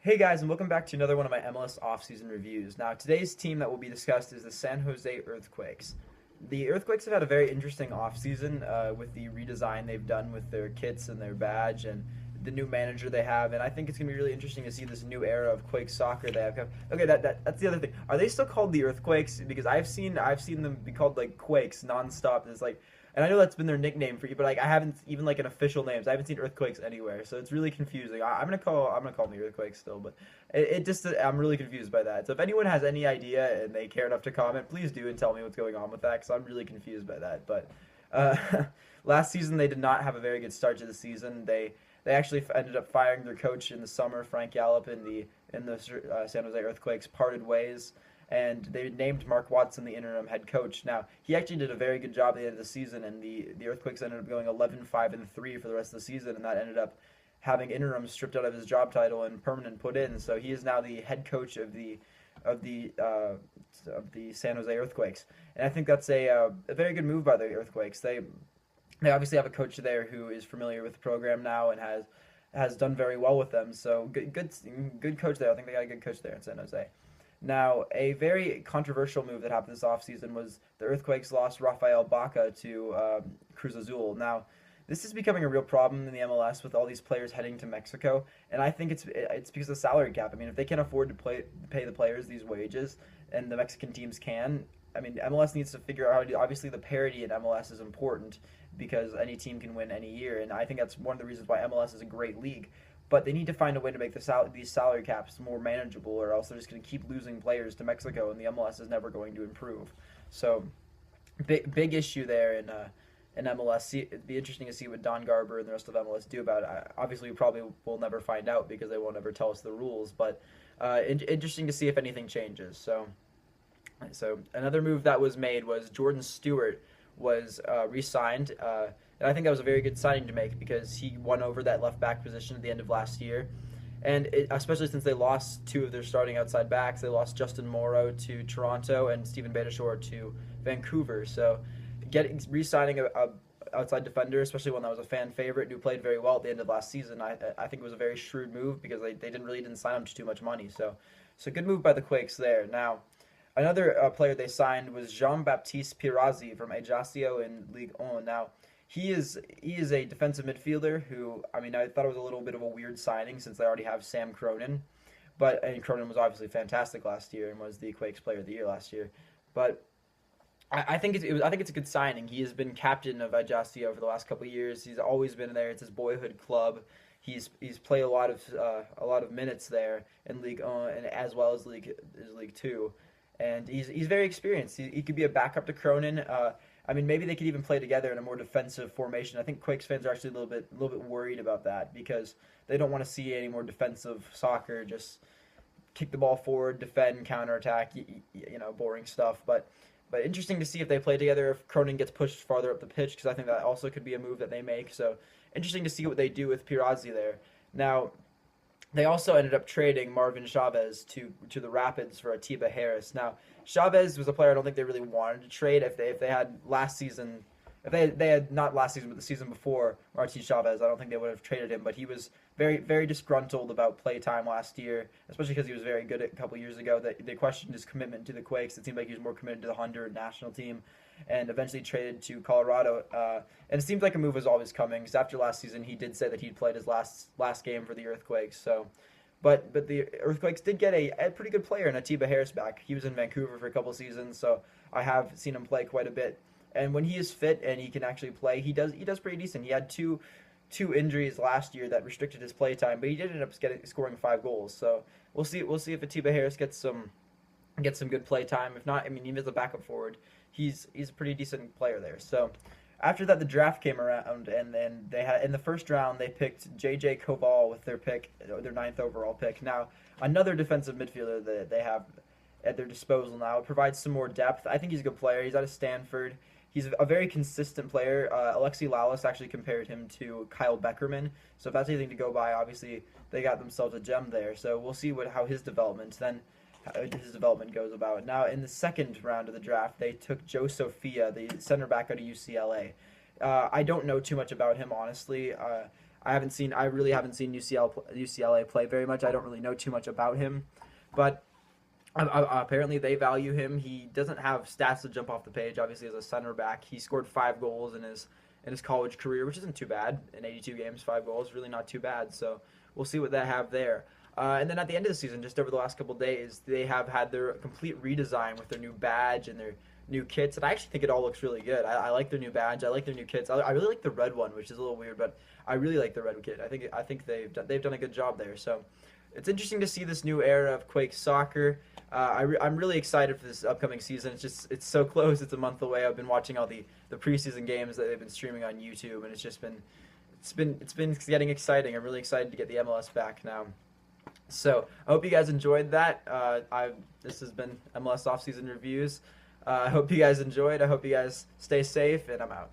Hey guys, and welcome back to another one of my MLS offseason reviews. Now, today's team that will be discussed is the San Jose Earthquakes. The Earthquakes have had a very interesting offseason with the redesign they've done with their kits and their badge and the new manager they have, and I think it's going to be really interesting to see this new era of Quakes soccer they have. Okay, that's the other thing. Are they still called the Earthquakes? Because I've seen them be called like Quakes nonstop. It's like, and I know that's been their nickname for you, but like I haven't even like an official names. I haven't seen Earthquakes anywhere, so it's really confusing. I'm gonna call them the Earthquakes still, but it just I'm really confused by that. So if anyone has any idea and they care enough to comment, please do and tell me what's going on with that because I'm really confused by that. But uh, last season they did not have a very good start to the season. They actually ended up firing their coach in the summer. Frank Gallup in the San Jose Earthquakes parted ways, and they named Mark Watson the interim head coach. Now, he actually did a very good job at the end of the season, and the Earthquakes ended up going 11-5-3 for the rest of the season, and that ended up having interim stripped out of his job title and permanent put in. So he is now the head coach of the uh, of the San Jose Earthquakes, and I think that's a very good move by the Earthquakes. They obviously have a coach there who is familiar with the program now and has done very well with them. So good coach there. I think they got a good coach there in San Jose. Now, a very controversial move that happened this offseason was the Earthquakes lost Rafael Baca to Cruz Azul. Now, this is becoming a real problem in the MLS with all these players heading to Mexico, and I think it's because of the salary cap. I mean, if they can't afford to pay the players these wages, and the Mexican teams can, I mean, MLS needs to figure out how to do. Obviously, the parity in MLS is important because any team can win any year, and I think that's one of the reasons why MLS is a great league. But they need to find a way to make these salary caps more manageable, or else they're just going to keep losing players to Mexico, and the MLS is never going to improve. So, big issue there in MLS. It'd be interesting to see what Don Garber and the rest of MLS do about it. Obviously, we probably will never find out because they won't ever tell us the rules. But interesting to see if anything changes. So another move that was made was Jordan Stewart was re-signed, and I think that was a very good signing to make because he won over that left back position at the end of last year, and especially since they lost two of their starting outside backs, they lost Justin Morrow to Toronto and Steven Beitashour to Vancouver. So, re-signing a outside defender, especially one that was a fan favorite who played very well at the end of last season, I think it was a very shrewd move because they didn't sign him to too much money. So good move by the Quakes there. Now, another player they signed was Jean-Baptiste Pirazzi from Ajaccio in Ligue 1. Now, he is a defensive midfielder who, I mean, I thought it was a little bit of a weird signing since they already have Sam Cronin, and Cronin was obviously fantastic last year and was the Quakes Player of the Year last year. But I think it's a good signing. He has been captain of Ajaccio for the last couple of years. He's always been there. It's his boyhood club. He's played a lot of minutes there in League 1 and as well as League 2, and he's very experienced. He could be a backup to Cronin. I mean, maybe they could even play together in a more defensive formation. I think Quakes fans are actually a little bit worried about that because they don't want to see any more defensive soccer. Just kick the ball forward, defend, counterattack. Boring stuff. But interesting to see if they play together. If Cronin gets pushed farther up the pitch, because I think that also could be a move that they make. So interesting to see what they do with Pirazzi there. Now, they also ended up trading Marvin Chavez to the Rapids for Atiba Harris. Now, Chavez was a player I don't think they really wanted to trade. If they had last season, if they had not last season but the season before Martin Chavez, I don't think they would have traded him. But he was very very disgruntled about play time last year, especially because he was very good a couple years ago. They questioned his commitment to the Quakes. It seemed like he was more committed to the Honduran national team, and eventually traded to Colorado. And it seems like a move was always coming because after last season, he did say that he'd played his last game for the Earthquakes. So, but the Earthquakes did get a pretty good player in Atiba Harris back. He was in Vancouver for a couple seasons, so I have seen him play quite a bit. And when he is fit and he can actually play, he does pretty decent. He had two injuries last year that restricted his play time, but he did end up scoring 5 goals. So we'll see if Atiba Harris gets some good play time. If not, I mean, even as a backup forward, he's a pretty decent player there. So after that, the draft came around, and then they had in the first round they picked J.J. Koval with their 9th overall pick. Now, another defensive midfielder that they have at their disposal now. It provides some more depth. I think he's a good player. He's out of Stanford. He's a very consistent player. Alexi Lalas actually compared him to Kyle Beckerman. So if that's anything to go by, obviously they got themselves a gem there. So we'll see how his development goes about. Now in the second round of the draft, they took Joe Sophia, the center back out of UCLA. I don't know too much about him, honestly. I really haven't seen UCLA play very much. I don't really know too much about him, but apparently they value him. He doesn't have stats to jump off the page. Obviously, as a center back, he scored 5 goals in his college career, which isn't too bad. In 82 games, 5 goals, really not too bad. So we'll see what they have there. And then at the end of the season, just over the last couple of days, they have had their complete redesign with their new badge and their new kits. And I actually think it all looks really good. I like their new badge. I like their new kits. I really like the red one, which is a little weird, but I really like the red kit. I think they've done a good job there. So it's interesting to see this new era of Quakes soccer. I'm really excited for this upcoming season. It's so close. It's a month away. I've been watching all the preseason games that they've been streaming on YouTube, and it's been getting exciting. I'm really excited to get the MLS back now. So I hope you guys enjoyed that. This has been MLS offseason reviews. I hope you guys enjoyed. I hope you guys stay safe, and I'm out.